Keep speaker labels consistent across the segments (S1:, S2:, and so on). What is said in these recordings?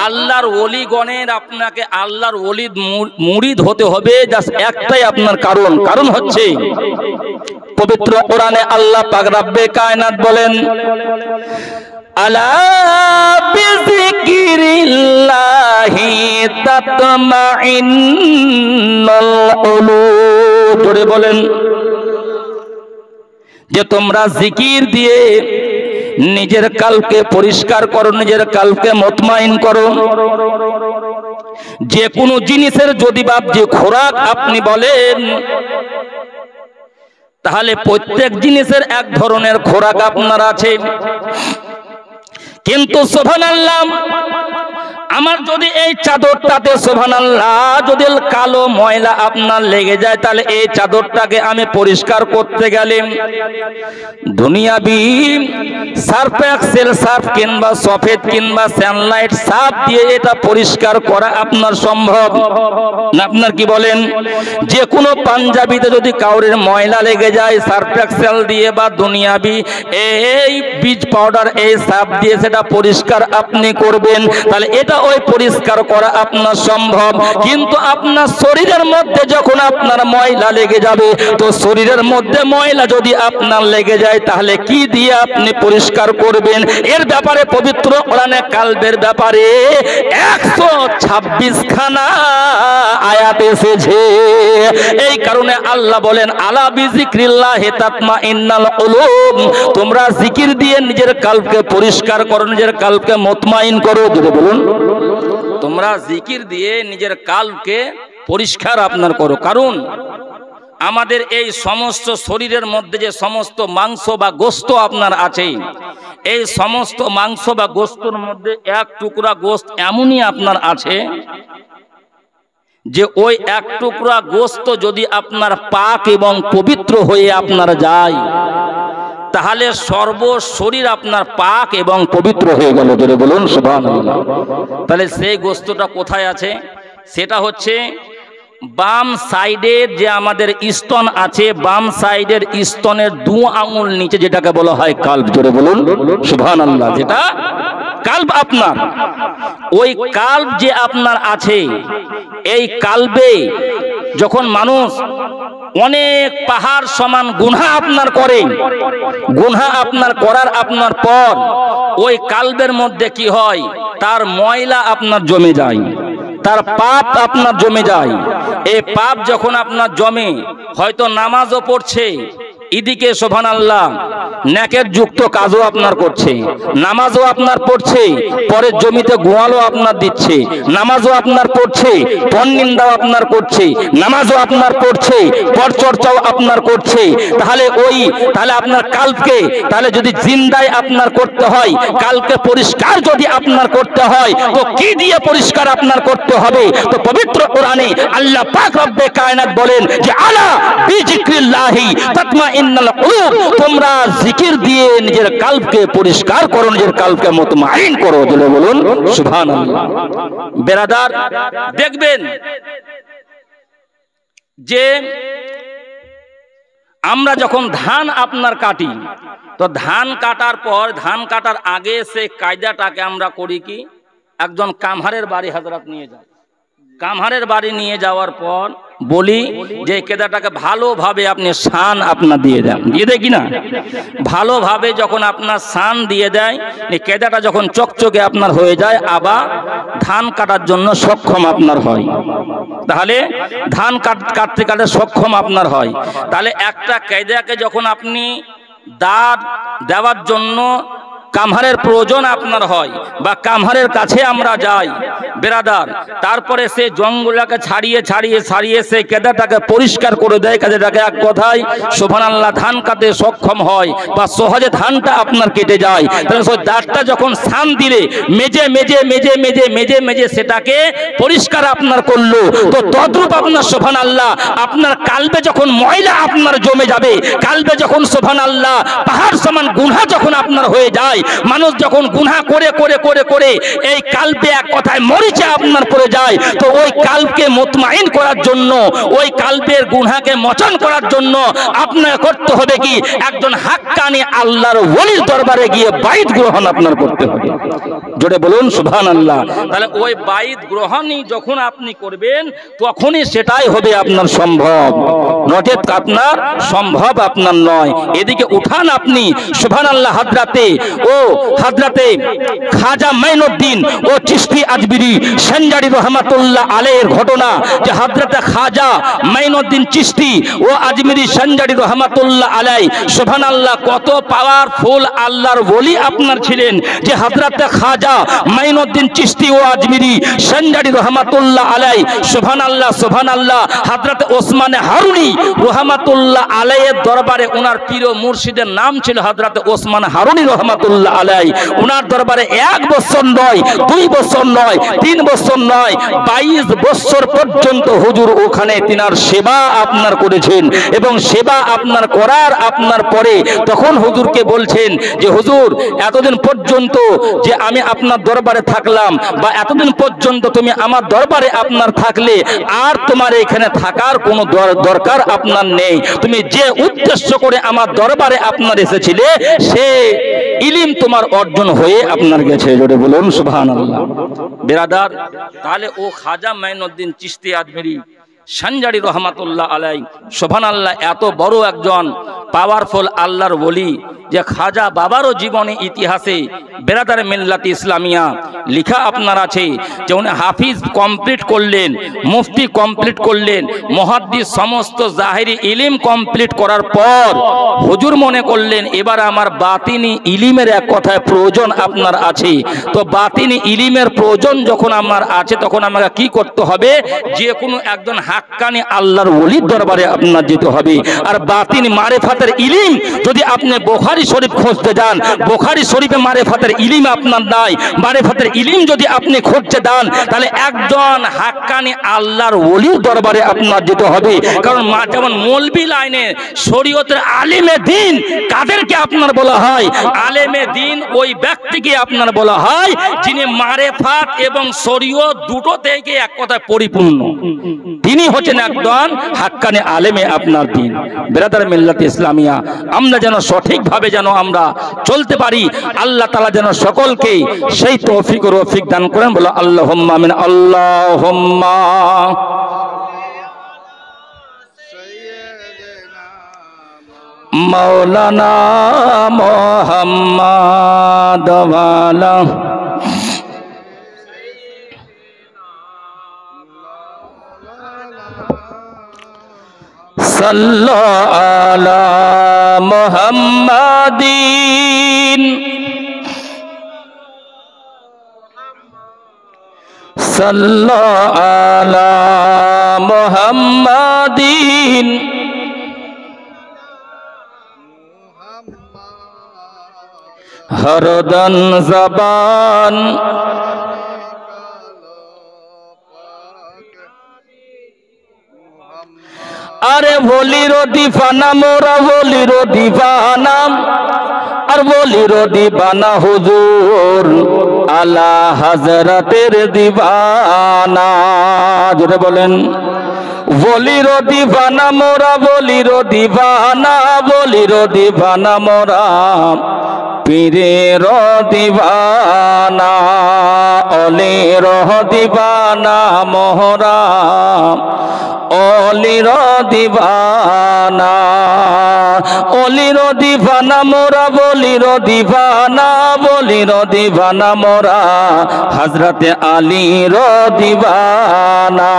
S1: আল্লাহর ওলিগণের আপনাকে আল্লাহর ওলিদ মুরিদ হতে হবে জাস্ট একটাই আপনার কারণ হচ্ছে পবিত্র কোরআনে আল্লাহ পাক রব্বে কায়নাত বলেন আলা বিযিকিরিল্লাহি তাতমাইন্নুল কুলুব। জোরে বলেন যে তোমরা জিকির দিয়ে নিজের কালকে পরিষ্কার করো, নিজের কালকে মুতমাইন করো। যে কোনো জিনিসের যদি বাপ যে খোরাক আপনি বলেন, তাহলে প্রত্যেক জিনিসের এক ধরনের খোরাক আপনার আছে। কিন্তু সুবহানাল্লাহ, আমার যদি এই চাদরটাতে সুবহানাল্লাহ যদি কালো ময়লা আপনার লেগে যায়, তাহলে এই চাদরটাকে আমি পরিষ্কার করতে গেলে দুনিয়াবি সার্ফ এক্সেল সার্ফ কিংবা সফেদ কিংবা সানলাইট সার্ফ দিয়ে এটা পরিষ্কার করা আপনার সম্ভব না? আপনার কি বলেন? যে কোনো পাঞ্জাবিতে যদি কাউরের ময়লা লেগে যায়, সার্ফ এক্সেল দিয়ে বা দুনিয়াবি এই বীজ পাউডার এই সার্ফ দিয়ে সেটা পরিষ্কার আপনি করবেন, তাহলে এটা ওই পরিষ্কার করা আপনার সম্ভব। কিন্তু আপনার শরীরের মধ্যে যখন আপনার ময়লা লেগে যাবে, তো শরীরের মধ্যে ময়লা যদি আপনার লেগে যায়, তাহলে কি দিয়ে আপনি পরিষ্কার করবেন? এর ব্যাপারে পবিত্র কোরআনে কালবের ব্যাপারে 126 খানা আয়াত এসেছে। এই কারণে আল্লাহ বলেন আলা বিযিকরিল্লাহি তাতমাইন্নুল কুলুব, তোমরা জিকির দিয়ে নিজের কালকে পরিষ্কার করো, নিজের কালকে মুতমাইন করো। যদি বলুন তোমরা জিকির দিয়ে নিজের কালকে পরিষ্কার আপনার করো। কারণ আমাদের এই সমস্ত শরীরের মধ্যে যে সমস্ত মাংস বা গোশত আপনার আছে, এই সমস্ত মাংস বা গোশতের মধ্যে এক টুকরা গোশত এমনই আপনার আছে যে ওই এক টুকরা গোশত যদি আপনার পাক এবং পবিত্র হয়ে আপনার যায়, তাহলে সর্ব শরীর আপনার পাক এবং পবিত্র হয়ে গেল। জোরে বলুন সুবহানাল্লাহ। তাহলে সেই গোশতটা কোথায় আছে? সেটা হচ্ছে বাম সাইডের যে আমাদের স্তন আছে, বাম সাইডের স্তনের 2 আঙ্গুল নিচে যেটাকে বলা হয় কাল্ব। জোরে বলুন সুবহানাল্লাহ। যেটা কাল্ব আপনার, ওই কাল্ব যে আপনার আছে, এই কাল্বে যখন মানুষ অনেক পাহাড় সমান গুনাহ আপনার করে, গুনাহ আপনার করার আপনার পর ওই কাল্বের মধ্যে কি হয়? তার ময়লা আপনার জমে যায়, তার পাপ আপনার জমে যায়। এই পাপ যখন আপনার জমে, হয়তো নামাজও পড়ছে, এদিকে সুবহানাল্লাহ নেকের যুক্ত কাজও আপনার করছে, নামাজও আপনার পড়ছে, পরে জমিতে গোয়ালও আপনার দিচ্ছে, নামাজও আপনার পড়ছে, পরনিন্দাও আপনার করছে, নামাজও আপনার পড়ছে, পরচর্চাও আপনার করছে। তাহলে আপনার কালকে, তাহলে যদি জিন্দায় আপনার করতে হয়, কালকে পরিষ্কার যদি আপনার করতে হয়, তো কি দিয়ে পরিষ্কার আপনার করতে হবে? তো পবিত্র কোরআনে আল্লাহ পাক রব্বে কায়নাত বলেন যে আলা বিযিকরিল্লাহি তাতমাইন্নুল কুলুব, তোমরা জিকির দিয়ে নিজের কালবকে পরিষ্কার করো, নিজের কালবকে মুতমাইন করো। জোরে বলুন সুবহানাল্লাহ। বেরাদার, দেখবেন যে আমরা যখন ধান আপনার কাটি, তো ধান কাটার পর, ধান কাটার আগে সে কায়দাটাকে আমরা করি কি, একজন কামহারের বাড়ি হযরত নিয়ে যাই, কামহারের বাড়ি নিয়ে যাওয়ার পর বলি যে কেদাটাকে ভালোভাবে আপনি শান আপনার দিয়ে দেন, দিয়ে দেয় কিনা? ভালোভাবে যখন আপনার শান দিয়ে দেয়, কেদাটা যখন চকচকে আপনার হয়ে যায়, আবার ধান কাটার জন্য সক্ষম আপনার হয়। তাহলে ধান কাটতে কাটতে সক্ষম আপনার হয়। তাহলে একটা কেদাকে যখন আপনি দাঁত দেওয়ার জন্য কামহারের প্রয়োজন আপনার হয় বা কামহারের কাছে আমরা যাই বেরাদার, তারপরে সে জঙ্গলটাকে ছাড়িয়ে সে কেদাটাকে পরিষ্কার করে দেয়, কেদাটাকে এক কথায় সুবহানাল্লাহ ধান কাটতে সক্ষম হয় বা সহজে ধানটা আপনার কেটে যায়। তাহলে সেই দাঁতটা যখন শান দিলে মেজে সেটাকে পরিষ্কার আপনার করলো, তো তদ্রূপ আপনার সুবহানাল্লাহ আপনার কালবে যখন ময়লা আপনার জমে যাবে, কালবে যখন সুবহানাল্লাহ পাহাড় সমান গুনাহ যখন আপনার হয়ে যায়, মানুষ যখন গুনাহ করে এই কালবে এক কথায় মরিচা আপনার পড়ে যায়, তো ওই কালবকে মুতমাইন করার জন্য, ওই কালবের গুনাহকে মোচন করার জন্য আপনার করতে হবে কি, একজন হাক্কানি আল্লাহর ওলির দরবারে গিয়ে বাইত গ্রহণ আপনার করতে হবে। জোরে বলুন সুবহানাল্লাহ। তাহলে ওই বাইত গ্রহণই যখন আপনি করবেন তখনই সেটাই হবে আপনার সম্ভব, নচেত আপনার সম্ভব আপনার নয়। এদিকে উঠান আপনি সুবহানাল্লাহ। হাজরাতে খাজা মাইনুদ্দিন ও চিশতি আজমিরি সঞ্জারি রহমাতুল্লাহ আলাইহির ঘটনা, যে হাজরাতে খাজা মাইনুদ্দিন চিশতি ও আজমিরি সঞ্জারি রহমাতুল্লাহ আলাইহি সুবহানাল্লাহ কত পাওয়ারফুল আল্লাহর ওলি আপনার ছিলেন, যে হাজরাতে খাজা মাইনুদ্দিন চিশতি ও আজমিরি সঞ্জারি রহমাতুল্লাহ আলাইহি সুবহানাল্লাহ সুবহানাল্লাহ হাজরাতে ওসমানে হারুনি রহমাতুল্লাহ আলাইহির দরবারে, ওনার পীর ও মুর্শিদের নাম ছিল হাজরাতে ওসমান হারুনি রহমাতুল্লাহ আলাইহি। ওনার দরবারে 1 বছর নয়, 2 বছর নয়, 3 বছর নয়, 22 বছর পর্যন্ত হুজুর ওখানে তিনার সেবা আপনার করেছেন। এবং সেবা আপনার করার আপনার পরে তখন হুজুরকে বলছেন যে হুজুর এতদিন পর্যন্ত যে আমি আপনার দরবারে থাকলাম, বা এতদিন পর্যন্ত তুমি আমার দরবারে আপনার থাকলে আর তোমার এখানে থাকার কোনো দরকার আপনার নেই। তুমি যে উদ্দেশ্য করে আমার দরবারে আপনার এসেছিলে সে ইলম তোমার অর্জন হয়ে আপনার গেছে। জোরে বলুন সুবহানাল্লাহ। বিরাদার, তাহলে ও খাজা মাইনুদ্দিন চিশতি আজমিরি সঞ্জারি রহমাতুল্লাহ আলাইহি সুবহানাল্লাহ এত বড় একজন পাওয়ারফুল আল্লাহর ওলি, যে খাজা বাবারও জীবনে ইতিহাসে বেরাদার মিল্লাত ইসলামিয়া লেখা আপনার আছে যে উনি হাফিজ কমপ্লিট করলেন, মুফতি কমপ্লিট করলেন, মুহাদ্দিস সমস্ত জাহেরি ইলম কমপ্লিট করার পর হুজুর মনে করলেন এবার আমার বাতিনি ইলিমের এক কথায় প্রয়োজন আপনার আছে। তো বাতিনি ইলিমের প্রয়োজন যখন আমার আছে তখন আমাকে কি করতে হবে, যে কোনো একজন হাক্কানি আল্লাহর ওলির দরবারে আপনার যেতে হবে। আর বাতিনি মারিফাতের ইলম যদি আপনি বুখারী শরীফ খুঁজতে যান, বুখারী শরীফে মারিফাতের ইলম আপনার নাই, মারিফাতের ইলম যদি আপনি খুঁজতে যান তাহলে একজন হাক্কানি আল্লাহর ওলির দরবারে আপনার যেতে হবে। কারণ যেমন মৌলবি লাইনে শরীয়তের আলিমে দ্বীন কাদেরকে আপনার বলা হয়, আলেমে দ্বীন ওই ব্যক্তিকে আপনার বলা হয় যিনি মারিফাত এবং শরীয়ত দুটো থেকে এক কথায় পরিপূর্ণ, তিনি হচ্ছেন একজন হাক্কানি আলেমে আপনার দ্বীন। বিরাদার মিল্লাত ইসলামিয়া, আমরা যেন সঠিকভাবে যেন আমরা চলতে পারি, আল্লাহ তাআলা যেন সকলকে সেই তৌফিক ও রফিক দান করেন। বলো আল্লাহুম্মা আমিন। আল্লাহুম্মা মাওলানা মুহাম্মদ ওয়ালা সাল্লাল্লাহু আলা মুহাম্মাদিন সাল্লাল্লাহু আলা মুহাম্মাদিন হরদন জবান আরে বলির দিফানা মোরা বলির দিফানা, আর বলির দিবানা হুজুর আলা হযরতের দিবানা। যেটা বলেন বলির দিবানা মোরা বলির দিবানা, বলির দিবানা মোরা পীরের দিবানা, অলির দিবানা মোরা অলির দিবানা, অলির দিবানা মোরা বলির দিবানা, বলির দিবানা মোরা হযরতে আলীর দিবানা।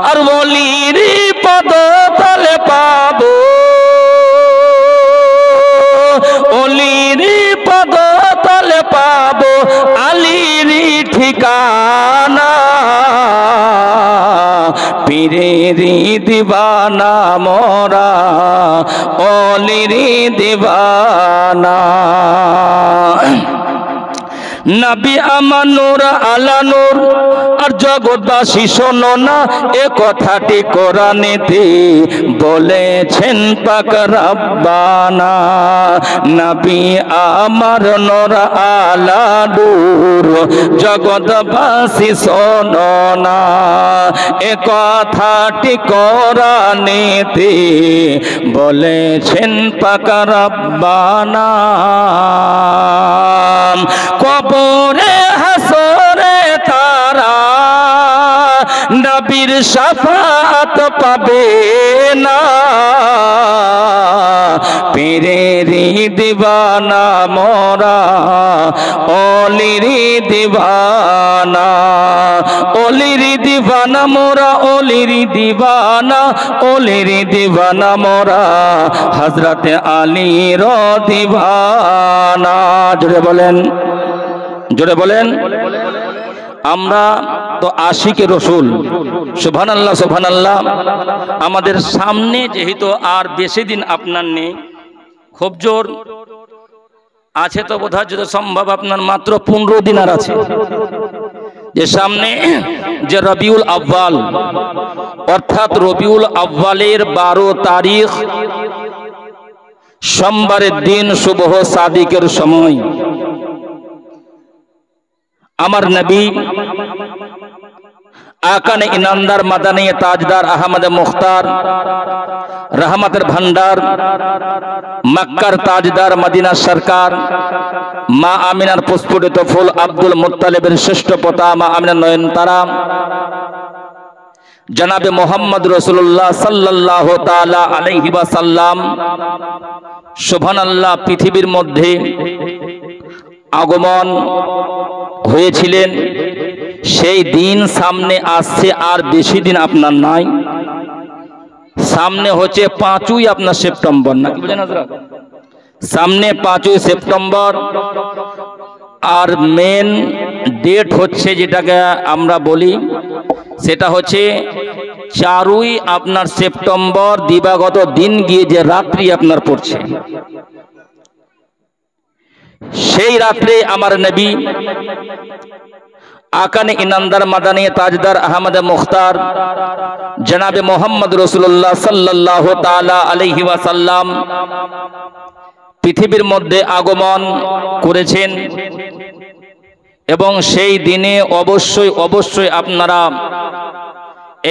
S1: আর বলির পদ তলে পাবো, অলির পদ তলে পাবো আলীর ঠিকানা, পীরের দিবানা মোরা অলির দিবানা। নবী আমার নূর আলা নূর, আর জগৎবাসী শোনো না এ কথাটি কোরআনেতে বলেছেন পাক রব্বানা। নবী আমার নূর আলা নূর, জগৎবাসী শোনো না এ কথাটি কোরআনেতে বলেছেন পাক রব্বানা। কবরে হাসরে তারা নবীর শাফাত পাবে না। পীরেরি দিওয়ানা মোরা অলিরি দিওয়ানা, অলিরি দিওয়ানা মোরা, অলিরি দিওয়ানা, অলিরি দিওয়ানা মোরা হযরতে আলীর দিওয়ানা। জোরে বলেন, জোরে বলেন। আমরা তো আশিকে রসুল, সুবহানাল্লাহ সুবহানাল্লাহ। আমাদের সামনে যেহেতু আর বেশি দিন আপনার নেই, খুব জোর আছে তো বোধহয় যদি সম্ভব আপনার মাত্র 15 দিন আর আছে, যে সামনে যে রবিউল আউয়াল, অর্থাৎ রবিউল আউয়ালের 12 তারিখ সোমবারের দিন সুবহ সাদিকের সময় আমার নবী আকানে ইনামদার মাদানী তাজদার আহমদ মুখতার রহমতের ভান্ডার মক্কার তাজদার মদিনার সরকার মা আমিনার পুষ্পটিত ফুল আব্দুল মুত্তালিবের শ্রেষ্ঠ পোতা মা আমিনার নয়নতারা জনাবে মোহাম্মদ রাসূলুল্লাহ সাল্লাল্লাহু তাআলা আলাইহি ওয়াসাল্লাম সুবহানাল্লাহ পৃথিবীর মধ্যে আগমন হয়েছিলেন। সেই দিন সামনে আসছে, আর বেশি দিন আপনার নাই। সামনে হচ্ছে 5ই আপনার সেপ্টেম্বর, নাকি বুঝেন হযরত? সামনে 5ই সেপ্টেম্বর, আর মেন ডেট হচ্ছে যেটাকে আমরা বলি সেটা হচ্ছে 4ই আপনার সেপ্টেম্বর, দিবাগত দিন গিয়ে যে রাত্রি আপনার পড়ছে, সেই রাত্রে আমার নবী আকানে ইনামদার মাদানী তাজদার আহমদ মুখতার জনাবে মোহাম্মদ রাসূলুল্লাহ সাল্লাল্লাহু তাআলা আলাইহি ওয়াসাল্লাম পৃথিবীর মধ্যে আগমন করেছেন। এবং সেই দিনে অবশ্যই অবশ্যই আপনারা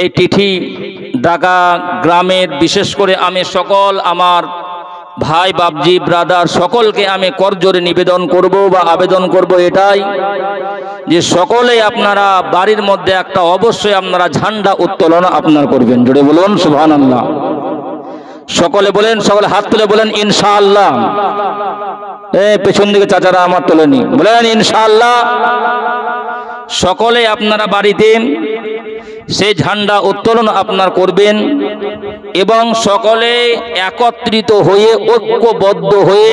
S1: এই তিথি ঢাকা গ্রামের, বিশেষ করে আমি সকল আমার ভাই বাবজি ব্রাদার সকলকে আমি করজোরে নিবেদন করব বা আবেদন করব এটাই, যে সকলে আপনারা বাড়ির মধ্যে একটা অবশ্যই আপনারা ঝান্ডা উত্তোলন আপনারা করবেন। জোরে বলুন সুবহানাল্লাহ। সকলে বলেন, সকলে হাত তুলে বলেন ইনশাআল্লাহ। পেছন দিকে চাচারা আমার তোলেনি, বলেন ইনশাআল্লাহ। সকলে আপনারা বাড়িতে সেই ঝান্ডা উত্তোলন আপনার করবেন এবং সকলে একত্রিত হয়ে ঐক্যবদ্ধ হয়ে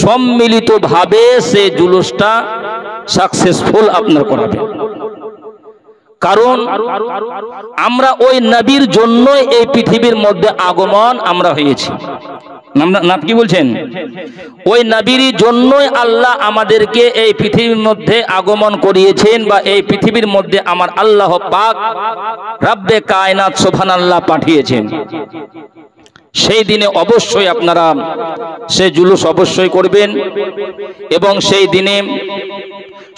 S1: সম্মিলিতভাবে সেই জুলুসটা সাকসেসফুল আপনার করাবেন। কারণ আমরা ওই নবীর জন্য এই পৃথিবীর মধ্যে আগমন আমরা হয়েছি। না কি বলছেন? ওই নবীর জন্যই আল্লাহ আমাদেরকে এই পৃথিবীর মধ্যে আগমন করিয়েছেন, বা এই পৃথিবীর মধ্যে আমার আল্লাহ পাক রব্বে কায়নাত সুবহানাল্লাহ পাঠিয়েছেন। সেই দিনে অবশ্যই আপনারা সেই জুলুস অবশ্যই করবেন এবং সেই দিনে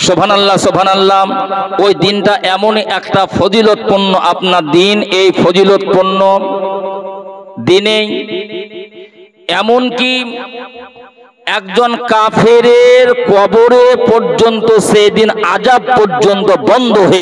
S1: সুবহানাল্লাহ সুবহানাল্লাহ ওই দিনটা এমন একটা ফজিলতপূর্ণ আপনার দিন। এই ফজিলতপূর্ণ দিনে এমনকি একজন কাফেরের কবরে পর্যন্ত সেদিন আযাব পর্যন্ত বন্ধ হয়ে